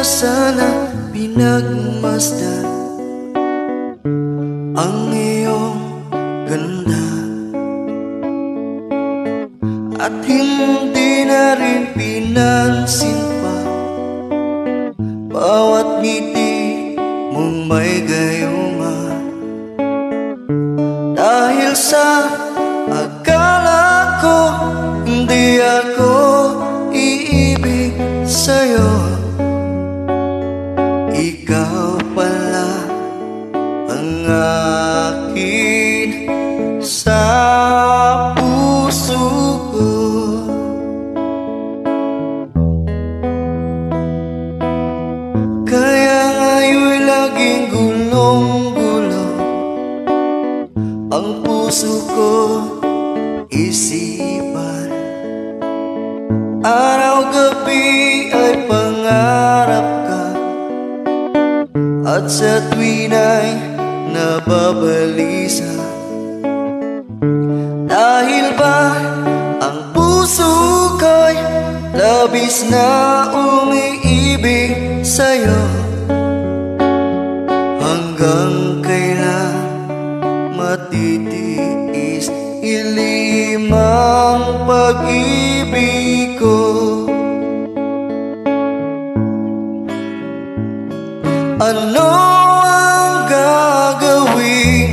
sana pinagmasdan ang iyong ganda, at hindi na rin pinansin pa bawat ngiti mong may gayuma. Dahil sa akala ko hindi ako iibig sa'yo, ikaw pala ang akin sa puso ko. Kaya ngayon'y laging gulong-gulo ang puso ko, isipan. Araw-gabi ay pangarap ka, at sa tuwin ay nababalisa. Dahil ba ang puso ko'y labis na umiibig sa'yo? Hanggang kailan matitiis ilimang pag-ibig ko? Ano ang gagawin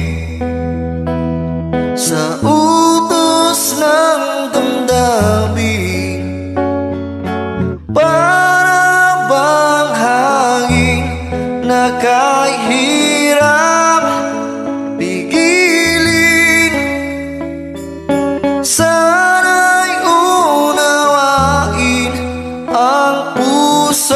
sa utos ng damdamin? Para bang hangin na kahit hirap pigilin? Sana'y unawain ang puso